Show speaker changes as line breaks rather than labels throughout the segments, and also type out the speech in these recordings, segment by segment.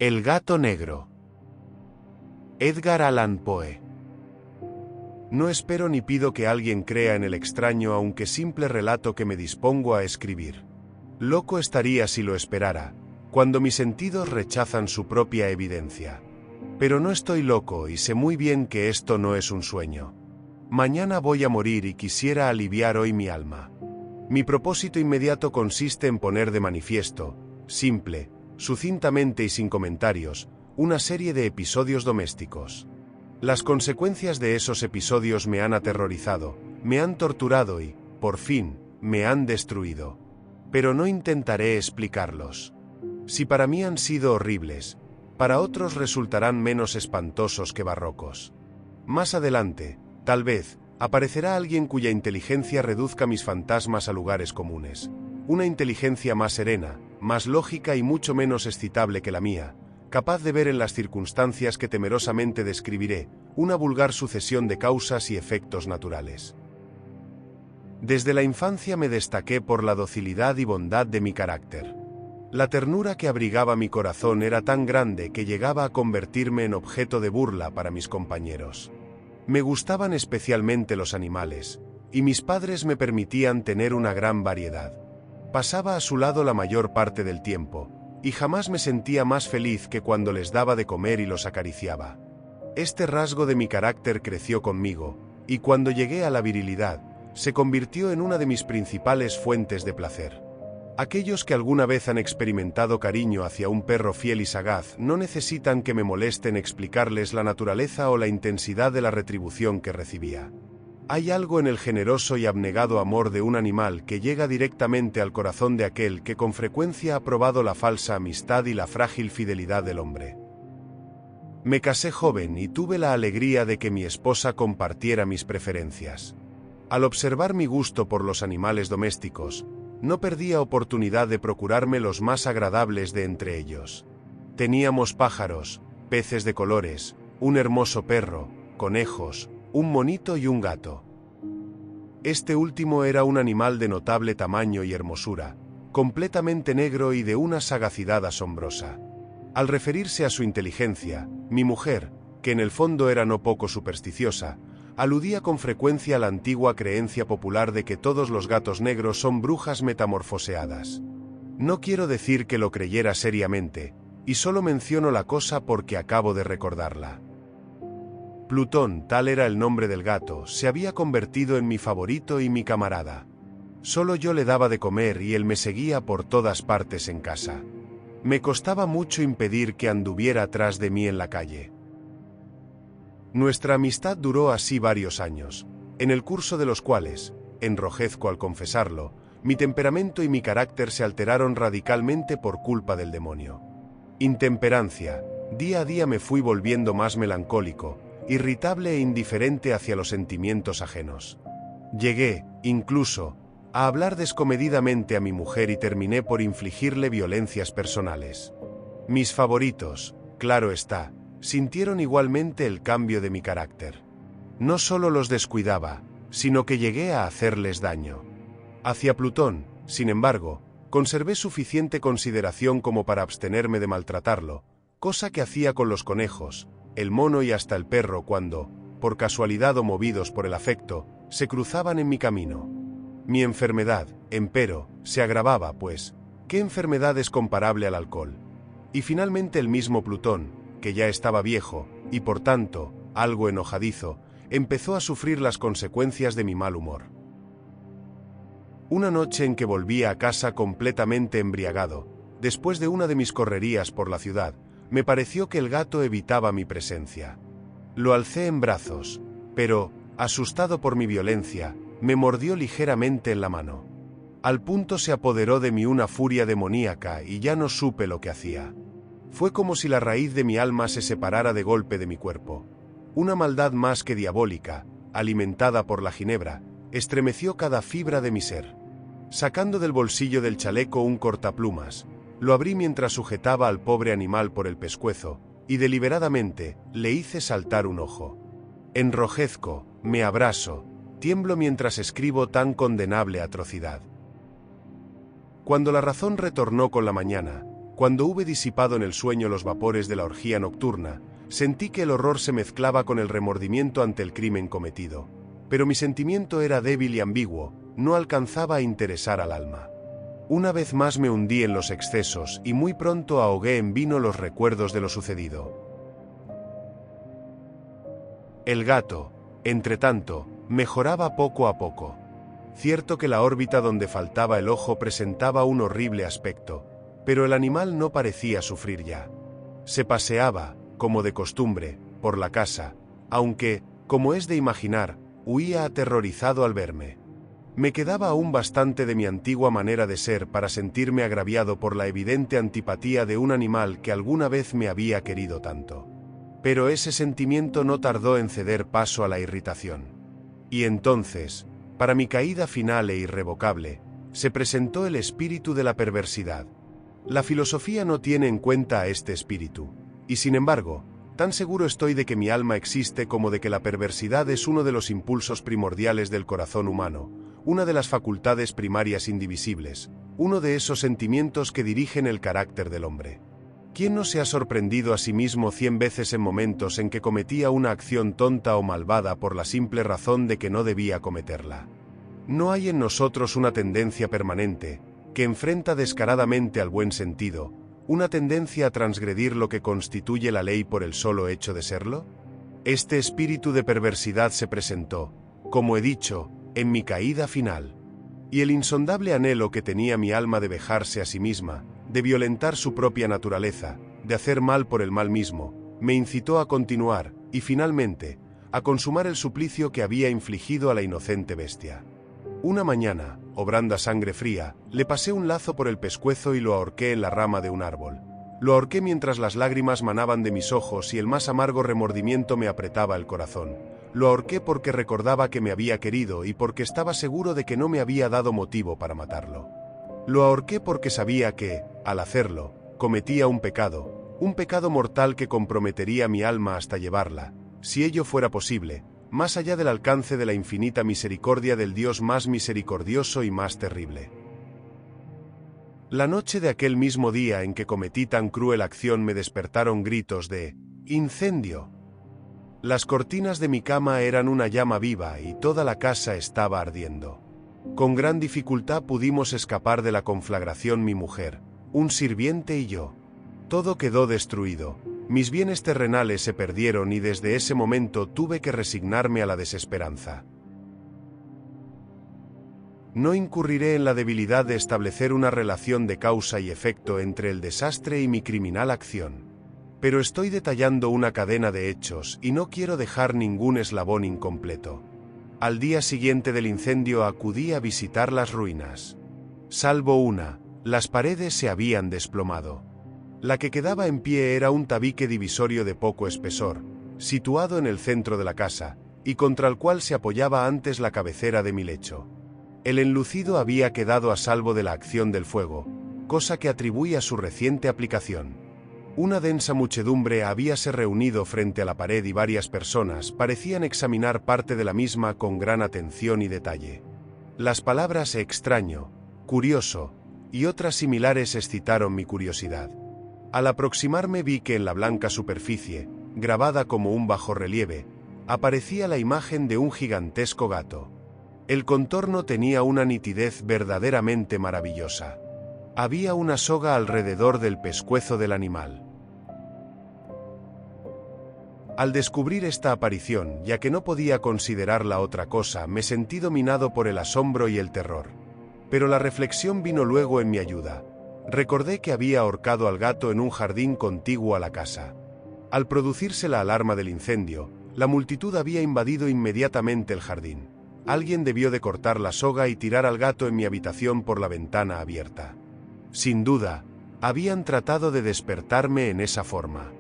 El gato negro. Edgar Allan Poe. No espero ni pido que alguien crea en el extraño aunque simple relato que me dispongo a escribir. Loco estaría si lo esperara, cuando mis sentidos rechazan su propia evidencia. Pero no estoy loco y sé muy bien que esto no es un sueño. Mañana voy a morir y quisiera aliviar hoy mi alma. Mi propósito inmediato consiste en poner de manifiesto, simple, sucintamente y sin comentarios, una serie de episodios domésticos. Las consecuencias de esos episodios me han aterrorizado, me han torturado y, por fin, me han destruido. Pero no intentaré explicarlos. Si para mí han sido horribles, para otros resultarán menos espantosos que barrocos. Más adelante, tal vez, aparecerá alguien cuya inteligencia reduzca mis fantasmas a lugares comunes. Una inteligencia más serena, más lógica y mucho menos excitable que la mía, capaz de ver en las circunstancias que temerosamente describiré, una vulgar sucesión de causas y efectos naturales. Desde la infancia me destaqué por la docilidad y bondad de mi carácter. La ternura que abrigaba mi corazón era tan grande que llegaba a convertirme en objeto de burla para mis compañeros. Me gustaban especialmente los animales, y mis padres me permitían tener una gran variedad. Pasaba a su lado la mayor parte del tiempo, y jamás me sentía más feliz que cuando les daba de comer y los acariciaba. Este rasgo de mi carácter creció conmigo, y cuando llegué a la virilidad, se convirtió en una de mis principales fuentes de placer. Aquellos que alguna vez han experimentado cariño hacia un perro fiel y sagaz no necesitan que me molesten explicarles la naturaleza o la intensidad de la retribución que recibía. Hay algo en el generoso y abnegado amor de un animal que llega directamente al corazón de aquel que con frecuencia ha probado la falsa amistad y la frágil fidelidad del hombre. Me casé joven y tuve la alegría de que mi esposa compartiera mis preferencias. Al observar mi gusto por los animales domésticos, no perdía oportunidad de procurarme los más agradables de entre ellos. Teníamos pájaros, peces de colores, un hermoso perro, conejos, un monito y un gato. Este último era un animal de notable tamaño y hermosura, completamente negro y de una sagacidad asombrosa. Al referirse a su inteligencia, mi mujer, que en el fondo era no poco supersticiosa, aludía con frecuencia a la antigua creencia popular de que todos los gatos negros son brujas metamorfoseadas. No quiero decir que lo creyera seriamente, y solo menciono la cosa porque acabo de recordarla. Plutón, tal era el nombre del gato, se había convertido en mi favorito y mi camarada. Solo yo le daba de comer y él me seguía por todas partes en casa. Me costaba mucho impedir que anduviera atrás de mí en la calle. Nuestra amistad duró así varios años, en el curso de los cuales, enrojezco al confesarlo, mi temperamento y mi carácter se alteraron radicalmente por culpa del demonio. Intemperancia, día a día me fui volviendo más melancólico, irritable e indiferente hacia los sentimientos ajenos. Llegué, incluso, a hablar descomedidamente a mi mujer y terminé por infligirle violencias personales. Mis favoritos, claro está, sintieron igualmente el cambio de mi carácter. No solo los descuidaba, sino que llegué a hacerles daño. Hacia Plutón, sin embargo, conservé suficiente consideración como para abstenerme de maltratarlo, cosa que hacía con los conejos, el mono y hasta el perro cuando, por casualidad o movidos por el afecto, se cruzaban en mi camino. Mi enfermedad, empero, se agravaba, pues, ¿qué enfermedad es comparable al alcohol? Y finalmente el mismo Plutón, que ya estaba viejo, y por tanto, algo enojadizo, empezó a sufrir las consecuencias de mi mal humor. Una noche en que volvía a casa completamente embriagado, después de una de mis correrías por la ciudad, me pareció que el gato evitaba mi presencia. Lo alcé en brazos, pero, asustado por mi violencia, me mordió ligeramente en la mano. Al punto se apoderó de mí una furia demoníaca y ya no supe lo que hacía. Fue como si la raíz de mi alma se separara de golpe de mi cuerpo. Una maldad más que diabólica, alimentada por la ginebra, estremeció cada fibra de mi ser. Sacando del bolsillo del chaleco un cortaplumas, lo abrí mientras sujetaba al pobre animal por el pescuezo, y deliberadamente le hice saltar un ojo. Enrojezco, me abraso, tiemblo mientras escribo tan condenable atrocidad. Cuando la razón retornó con la mañana, Cuando hube disipado en el sueño los vapores de la orgía nocturna, sentí que el horror se mezclaba con el remordimiento ante el crimen cometido. Pero mi sentimiento era débil y ambiguo, no alcanzaba a interesar al alma. Una vez más me hundí en los excesos y muy pronto ahogué en vino los recuerdos de lo sucedido. El gato, entretanto, mejoraba poco a poco. Cierto que la órbita donde faltaba el ojo presentaba un horrible aspecto, pero el animal no parecía sufrir ya. Se paseaba, como de costumbre, por la casa, aunque, como es de imaginar, huía aterrorizado al verme. Me quedaba aún bastante de mi antigua manera de ser para sentirme agraviado por la evidente antipatía de un animal que alguna vez me había querido tanto. Pero ese sentimiento no tardó en ceder paso a la irritación. Y entonces, para mi caída final e irrevocable, se presentó el espíritu de la perversidad. La filosofía no tiene en cuenta a este espíritu, y sin embargo, tan seguro estoy de que mi alma existe como de que la perversidad es uno de los impulsos primordiales del corazón humano, una de las facultades primarias indivisibles, uno de esos sentimientos que dirigen el carácter del hombre. ¿Quién no se ha sorprendido a sí mismo 100 veces en momentos en que cometía una acción tonta o malvada por la simple razón de que no debía cometerla? ¿No hay en nosotros una tendencia permanente, que enfrenta descaradamente al buen sentido, una tendencia a transgredir lo que constituye la ley por el solo hecho de serlo? Este espíritu de perversidad se presentó, como he dicho, en mi caída final. Y el insondable anhelo que tenía mi alma de vejarse a sí misma, de violentar su propia naturaleza, de hacer mal por el mal mismo, me incitó a continuar, y finalmente, a consumar el suplicio que había infligido a la inocente bestia. Una mañana, obrando a sangre fría, le pasé un lazo por el pescuezo y lo ahorqué en la rama de un árbol. Lo ahorqué mientras las lágrimas manaban de mis ojos y el más amargo remordimiento me apretaba el corazón. Lo ahorqué porque recordaba que me había querido y porque estaba seguro de que no me había dado motivo para matarlo. Lo ahorqué porque sabía que, al hacerlo, cometía un pecado mortal que comprometería mi alma hasta llevarla, si ello fuera posible, más allá del alcance de la infinita misericordia del Dios más misericordioso y más terrible. La noche de aquel mismo día en que cometí tan cruel acción me despertaron gritos de ¡incendio! Las cortinas de mi cama eran una llama viva y toda la casa estaba ardiendo. Con gran dificultad pudimos escapar de la conflagración mi mujer, un sirviente y yo. Todo quedó destruido. Mis bienes terrenales se perdieron y desde ese momento tuve que resignarme a la desesperanza. No incurriré en la debilidad de establecer una relación de causa y efecto entre el desastre y mi criminal acción. Pero estoy detallando una cadena de hechos y no quiero dejar ningún eslabón incompleto. Al día siguiente del incendio acudí a visitar las ruinas. Salvo una, las paredes se habían desplomado. La que quedaba en pie era un tabique divisorio de poco espesor, situado en el centro de la casa, y contra el cual se apoyaba antes la cabecera de mi lecho. El enlucido había quedado a salvo de la acción del fuego, cosa que atribuí a su reciente aplicación. Una densa muchedumbre habíase reunido frente a la pared y varias personas parecían examinar parte de la misma con gran atención y detalle. Las palabras extraño, curioso, y otras similares excitaron mi curiosidad. Al aproximarme vi que en la blanca superficie, grabada como un bajorrelieve, aparecía la imagen de un gigantesco gato. El contorno tenía una nitidez verdaderamente maravillosa. Había una soga alrededor del pescuezo del animal. Al descubrir esta aparición, ya que no podía considerarla otra cosa, me sentí dominado por el asombro y el terror. Pero la reflexión vino luego en mi ayuda. Recordé que había ahorcado al gato en un jardín contiguo a la casa. Al producirse la alarma del incendio, la multitud había invadido inmediatamente el jardín. Alguien debió de cortar la soga y tirar al gato en mi habitación por la ventana abierta. Sin duda, habían tratado de despertarme en esa forma.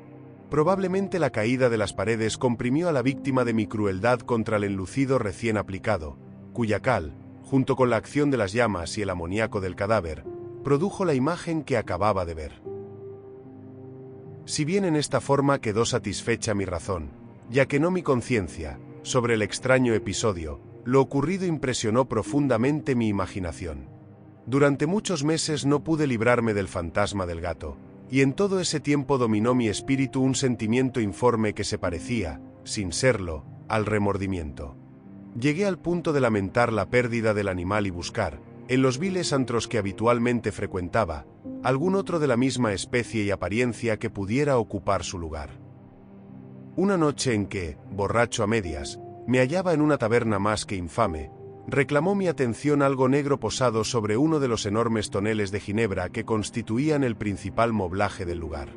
Probablemente la caída de las paredes comprimió a la víctima de mi crueldad contra el enlucido recién aplicado, cuya cal, junto con la acción de las llamas y el amoníaco del cadáver, produjo la imagen que acababa de ver. Si bien en esta forma quedó satisfecha mi razón, ya que no mi conciencia, sobre el extraño episodio, lo ocurrido impresionó profundamente mi imaginación. Durante muchos meses no pude librarme del fantasma del gato, y en todo ese tiempo dominó mi espíritu un sentimiento informe que se parecía, sin serlo, al remordimiento. Llegué al punto de lamentar la pérdida del animal y buscar, en los viles antros que habitualmente frecuentaba, algún otro de la misma especie y apariencia que pudiera ocupar su lugar. Una noche en que, borracho a medias, me hallaba en una taberna más que infame, reclamó mi atención algo negro posado sobre uno de los enormes toneles de ginebra que constituían el principal moblaje del lugar.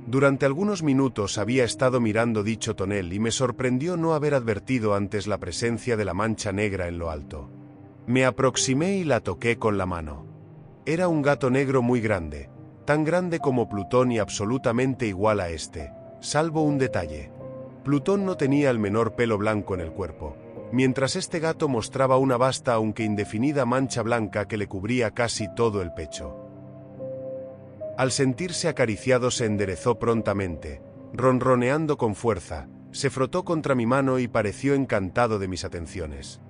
Durante algunos minutos había estado mirando dicho tonel y me sorprendió no haber advertido antes la presencia de la mancha negra en lo alto. Me aproximé y la toqué con la mano. Era un gato negro muy grande, tan grande como Plutón y absolutamente igual a este, salvo un detalle. Plutón no tenía el menor pelo blanco en el cuerpo, mientras este gato mostraba una vasta aunque indefinida mancha blanca que le cubría casi todo el pecho. Al sentirse acariciado se enderezó prontamente, ronroneando con fuerza, se frotó contra mi mano y pareció encantado de mis atenciones.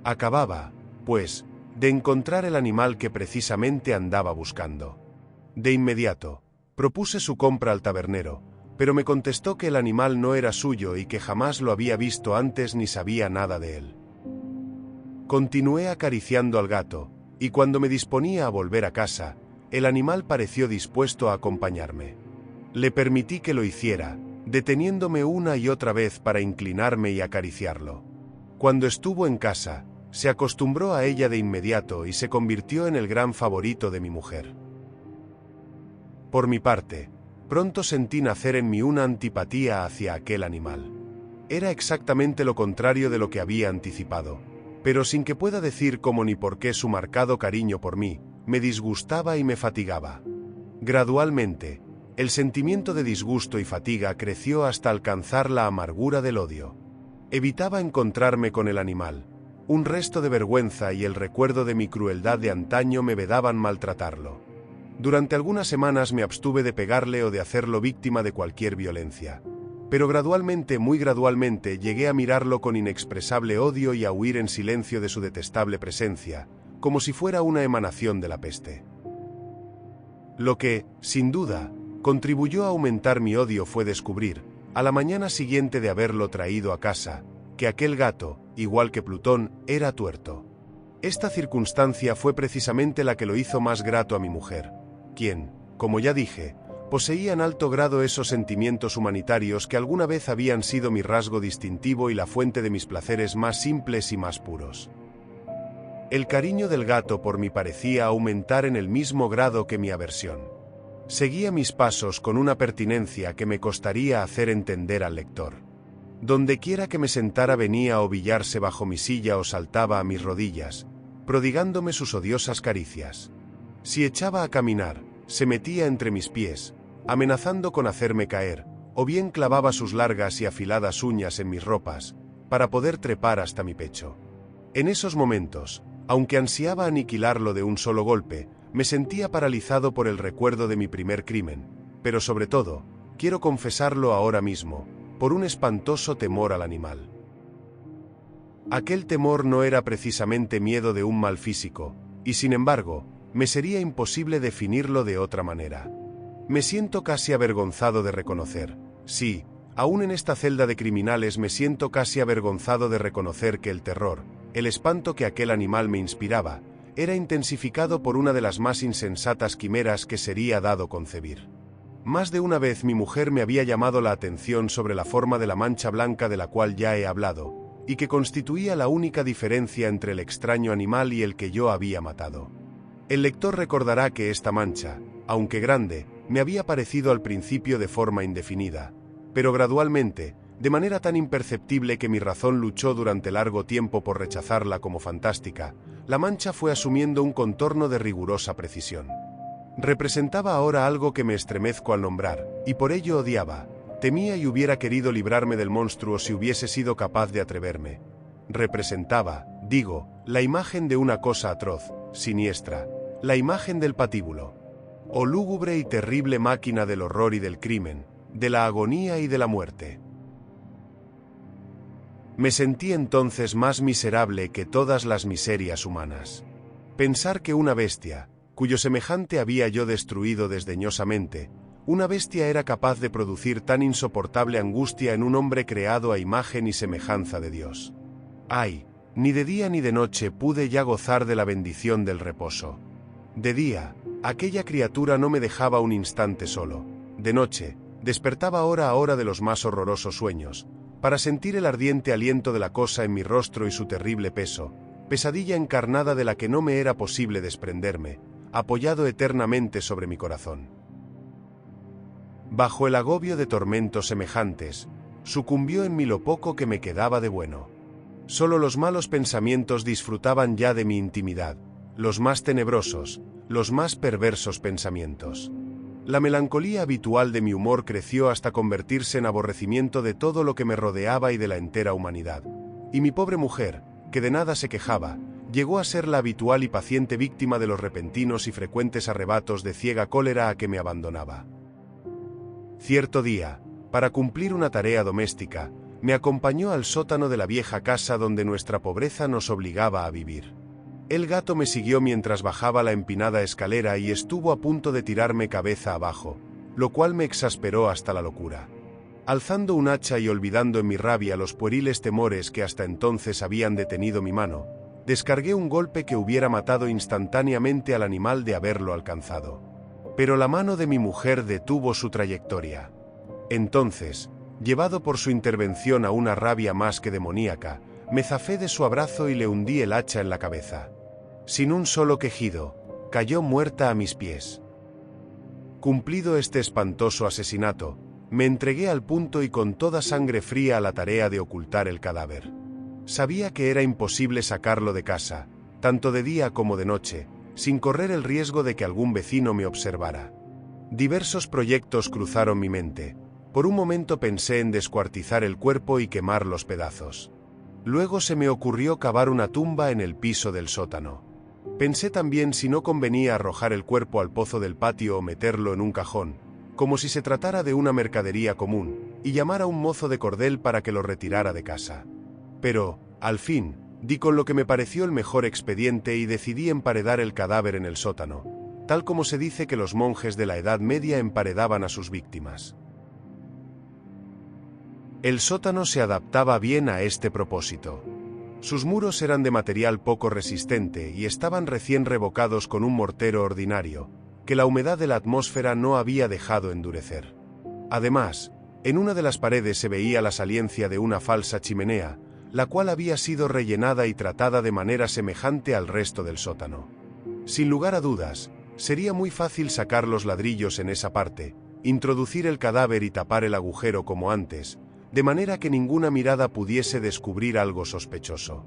Acababa, pues, de encontrar el animal que precisamente andaba buscando. De inmediato, propuse su compra al tabernero, pero me contestó que el animal no era suyo y que jamás lo había visto antes ni sabía nada de él. Continué acariciando al gato, y cuando me disponía a volver a casa, el animal pareció dispuesto a acompañarme. Le permití que lo hiciera, deteniéndome una y otra vez para inclinarme y acariciarlo. Cuando estuvo en casa, se acostumbró a ella de inmediato y se convirtió en el gran favorito de mi mujer. Por mi parte, pronto sentí nacer en mí una antipatía hacia aquel animal. Era exactamente lo contrario de lo que había anticipado, pero sin que pueda decir cómo ni por qué su marcado cariño por mí, me disgustaba y me fatigaba. Gradualmente, el sentimiento de disgusto y fatiga creció hasta alcanzar la amargura del odio. Evitaba encontrarme con el animal. Un resto de vergüenza y el recuerdo de mi crueldad de antaño me vedaban maltratarlo. Durante algunas semanas me abstuve de pegarle o de hacerlo víctima de cualquier violencia. Pero gradualmente, muy gradualmente, llegué a mirarlo con inexpresable odio y a huir en silencio de su detestable presencia, como si fuera una emanación de la peste. Lo que, sin duda, contribuyó a aumentar mi odio fue descubrir, a la mañana siguiente de haberlo traído a casa, que aquel gato, igual que Plutón, era tuerto. Esta circunstancia fue precisamente la que lo hizo más grato a mi mujer, quien, como ya dije, poseía en alto grado esos sentimientos humanitarios que alguna vez habían sido mi rasgo distintivo y la fuente de mis placeres más simples y más puros. El cariño del gato por mí parecía aumentar en el mismo grado que mi aversión. Seguía mis pasos con una pertinencia que me costaría hacer entender al lector. Dondequiera que me sentara venía a ovillarse bajo mi silla o saltaba a mis rodillas, prodigándome sus odiosas caricias. Si echaba a caminar, se metía entre mis pies, amenazando con hacerme caer, o bien clavaba sus largas y afiladas uñas en mis ropas, para poder trepar hasta mi pecho. En esos momentos, aunque ansiaba aniquilarlo de un solo golpe, me sentía paralizado por el recuerdo de mi primer crimen, pero sobre todo, quiero confesarlo ahora mismo, por un espantoso temor al animal. Aquel temor no era precisamente miedo de un mal físico, y sin embargo, me sería imposible definirlo de otra manera. Me siento casi avergonzado de reconocer, sí, aún en esta celda de criminales me siento casi avergonzado de reconocer que el terror, el espanto que aquel animal me inspiraba, era intensificado por una de las más insensatas quimeras que sería dado concebir. Más de una vez mi mujer me había llamado la atención sobre la forma de la mancha blanca de la cual ya he hablado, y que constituía la única diferencia entre el extraño animal y el que yo había matado. El lector recordará que esta mancha, aunque grande, me había parecido al principio de forma indefinida, pero gradualmente, de manera tan imperceptible que mi razón luchó durante largo tiempo por rechazarla como fantástica, la mancha fue asumiendo un contorno de rigurosa precisión. Representaba ahora algo que me estremezco al nombrar, y por ello odiaba, temía y hubiera querido librarme del monstruo si hubiese sido capaz de atreverme. Representaba, digo, la imagen de una cosa atroz, siniestra, la imagen del patíbulo. Oh lúgubre y terrible máquina del horror y del crimen, de la agonía y de la muerte. Me sentí entonces más miserable que todas las miserias humanas. Pensar que una bestia, cuyo semejante había yo destruido desdeñosamente, una bestia era capaz de producir tan insoportable angustia en un hombre creado a imagen y semejanza de Dios. Ay, ni de día ni de noche pude ya gozar de la bendición del reposo. De día, aquella criatura no me dejaba un instante solo. De noche, despertaba hora a hora de los más horrorosos sueños, para sentir el ardiente aliento de la cosa en mi rostro y su terrible peso, pesadilla encarnada de la que no me era posible desprenderme, apoyado eternamente sobre mi corazón. Bajo el agobio de tormentos semejantes, sucumbió en mí lo poco que me quedaba de bueno. Solo los malos pensamientos disfrutaban ya de mi intimidad, los más tenebrosos, los más perversos pensamientos. La melancolía habitual de mi humor creció hasta convertirse en aborrecimiento de todo lo que me rodeaba y de la entera humanidad. Y mi pobre mujer, que de nada se quejaba, llegó a ser la habitual y paciente víctima de los repentinos y frecuentes arrebatos de ciega cólera a que me abandonaba. Cierto día, para cumplir una tarea doméstica, me acompañó al sótano de la vieja casa donde nuestra pobreza nos obligaba a vivir. El gato me siguió mientras bajaba la empinada escalera y estuvo a punto de tirarme cabeza abajo, lo cual me exasperó hasta la locura. Alzando un hacha y olvidando en mi rabia los pueriles temores que hasta entonces habían detenido mi mano, descargué un golpe que hubiera matado instantáneamente al animal de haberlo alcanzado. Pero la mano de mi mujer detuvo su trayectoria. Entonces, llevado por su intervención a una rabia más que demoníaca, me zafé de su abrazo y le hundí el hacha en la cabeza. Sin un solo quejido, cayó muerta a mis pies. Cumplido este espantoso asesinato, me entregué al punto y con toda sangre fría a la tarea de ocultar el cadáver. Sabía que era imposible sacarlo de casa, tanto de día como de noche, sin correr el riesgo de que algún vecino me observara. Diversos proyectos cruzaron mi mente. Por un momento pensé en descuartizar el cuerpo y quemar los pedazos. Luego se me ocurrió cavar una tumba en el piso del sótano. Pensé también si no convenía arrojar el cuerpo al pozo del patio o meterlo en un cajón, como si se tratara de una mercadería común, y llamar a un mozo de cordel para que lo retirara de casa. Pero, al fin, di con lo que me pareció el mejor expediente y decidí emparedar el cadáver en el sótano, tal como se dice que los monjes de la Edad Media emparedaban a sus víctimas. El sótano se adaptaba bien a este propósito. Sus muros eran de material poco resistente y estaban recién revocados con un mortero ordinario, que la humedad de la atmósfera no había dejado endurecer. Además, en una de las paredes se veía la saliencia de una falsa chimenea, la cual había sido rellenada y tratada de manera semejante al resto del sótano. Sin lugar a dudas, sería muy fácil sacar los ladrillos en esa parte, introducir el cadáver y tapar el agujero como antes, de manera que ninguna mirada pudiese descubrir algo sospechoso.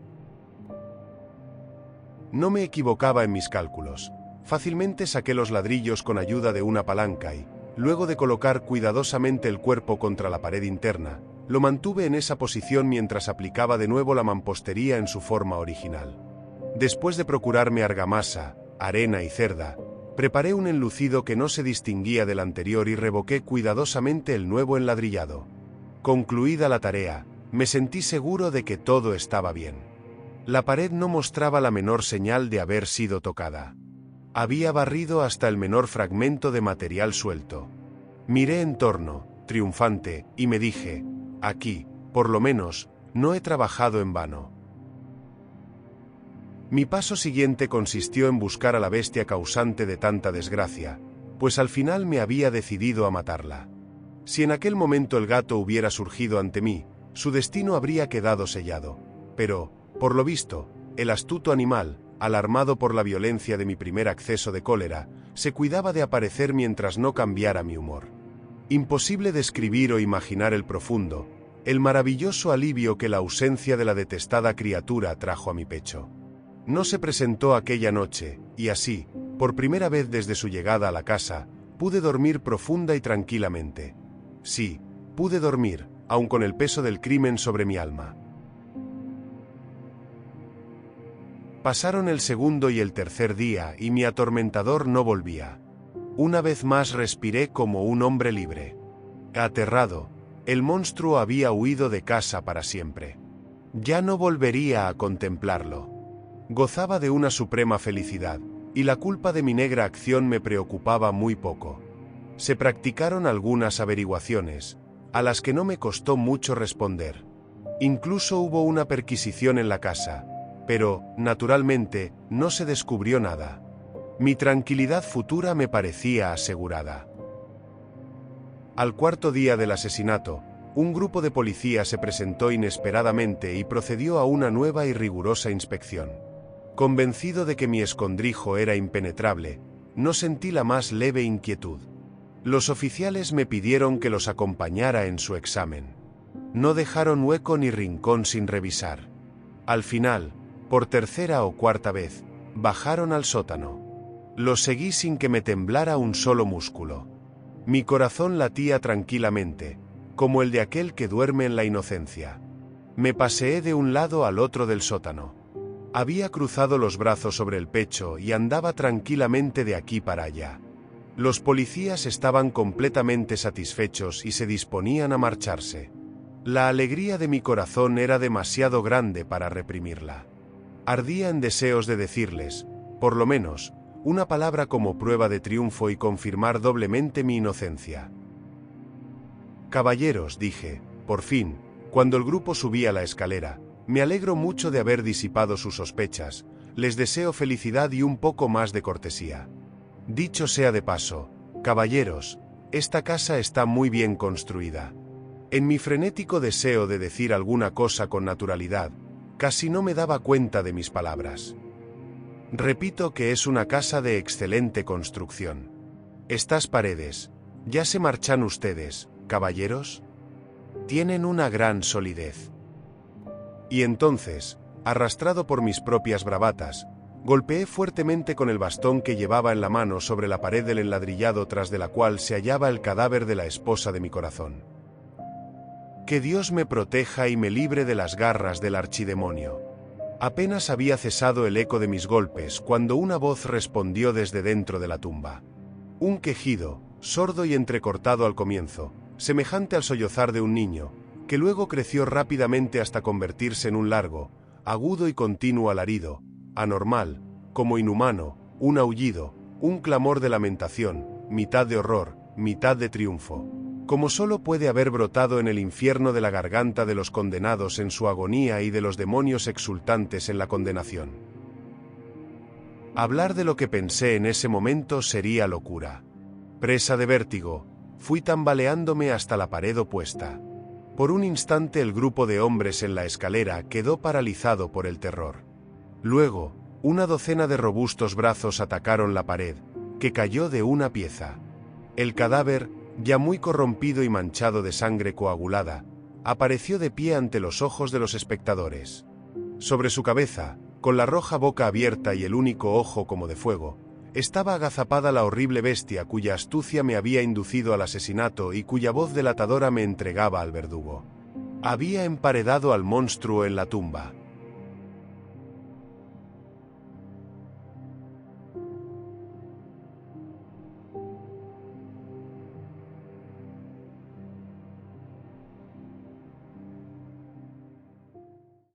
No me equivocaba en mis cálculos. Fácilmente saqué los ladrillos con ayuda de una palanca y, luego de colocar cuidadosamente el cuerpo contra la pared interna, lo mantuve en esa posición mientras aplicaba de nuevo la mampostería en su forma original. Después de procurarme argamasa, arena y cerda, preparé un enlucido que no se distinguía del anterior y revoqué cuidadosamente el nuevo enladrillado. Concluida la tarea, me sentí seguro de que todo estaba bien. La pared no mostraba la menor señal de haber sido tocada. Había barrido hasta el menor fragmento de material suelto. Miré en torno, triunfante, y me dije: aquí, por lo menos, no he trabajado en vano. Mi paso siguiente consistió en buscar a la bestia causante de tanta desgracia, pues al final me había decidido a matarla. Si en aquel momento el gato hubiera surgido ante mí, su destino habría quedado sellado. Pero, por lo visto, el astuto animal, alarmado por la violencia de mi primer acceso de cólera, se cuidaba de aparecer mientras no cambiara mi humor. Imposible describir o imaginar el profundo, el maravilloso alivio que la ausencia de la detestada criatura trajo a mi pecho. No se presentó aquella noche, y así, por primera vez desde su llegada a la casa, pude dormir profunda y tranquilamente. Sí, pude dormir, aun con el peso del crimen sobre mi alma. Pasaron el segundo y el tercer día y mi atormentador no volvía. Una vez más respiré como un hombre libre. Aterrado, el monstruo había huido de casa para siempre. Ya no volvería a contemplarlo. Gozaba de una suprema felicidad, y la culpa de mi negra acción me preocupaba muy poco. Se practicaron algunas averiguaciones, a las que no me costó mucho responder. Incluso hubo una perquisición en la casa, pero, naturalmente, no se descubrió nada. Mi tranquilidad futura me parecía asegurada. Al cuarto día del asesinato, un grupo de policía se presentó inesperadamente y procedió a una nueva y rigurosa inspección. Convencido de que mi escondrijo era impenetrable, no sentí la más leve inquietud. Los oficiales me pidieron que los acompañara en su examen. No dejaron hueco ni rincón sin revisar. Al final, por tercera o cuarta vez, bajaron al sótano. Los seguí sin que me temblara un solo músculo. Mi corazón latía tranquilamente, como el de aquel que duerme en la inocencia. Me paseé de un lado al otro del sótano. Había cruzado los brazos sobre el pecho y andaba tranquilamente de aquí para allá. Los policías estaban completamente satisfechos y se disponían a marcharse. La alegría de mi corazón era demasiado grande para reprimirla. Ardía en deseos de decirles, por lo menos, una palabra como prueba de triunfo y confirmar doblemente mi inocencia. Caballeros, dije, por fin, cuando el grupo subía la escalera, me alegro mucho de haber disipado sus sospechas, les deseo felicidad y un poco más de cortesía. Dicho sea de paso, caballeros, esta casa está muy bien construida. En mi frenético deseo de decir alguna cosa con naturalidad, casi no me daba cuenta de mis palabras. Repito que es una casa de excelente construcción. Estas paredes, ¿ya se marchan ustedes, caballeros? Tienen una gran solidez. Y entonces, arrastrado por mis propias bravatas, golpeé fuertemente con el bastón que llevaba en la mano sobre la pared del enladrillado tras de la cual se hallaba el cadáver de la esposa de mi corazón. Que Dios me proteja y me libre de las garras del archidemonio. Apenas había cesado el eco de mis golpes cuando una voz respondió desde dentro de la tumba. Un quejido, sordo y entrecortado al comienzo, semejante al sollozar de un niño, que luego creció rápidamente hasta convertirse en un largo, agudo y continuo alarido, anormal, como inhumano, un aullido, un clamor de lamentación, mitad de horror, mitad de triunfo, como solo puede haber brotado en el infierno de la garganta de los condenados en su agonía y de los demonios exultantes en la condenación. Hablar de lo que pensé en ese momento sería locura. Presa de vértigo, fui tambaleándome hasta la pared opuesta. Por un instante el grupo de hombres en la escalera quedó paralizado por el terror. Luego, una docena de robustos brazos atacaron la pared, que cayó de una pieza. El cadáver, ya muy corrompido y manchado de sangre coagulada, apareció de pie ante los ojos de los espectadores. Sobre su cabeza, con la roja boca abierta y el único ojo como de fuego, estaba agazapada la horrible bestia cuya astucia me había inducido al asesinato y cuya voz delatadora me entregaba al verdugo. Había emparedado al monstruo en la tumba.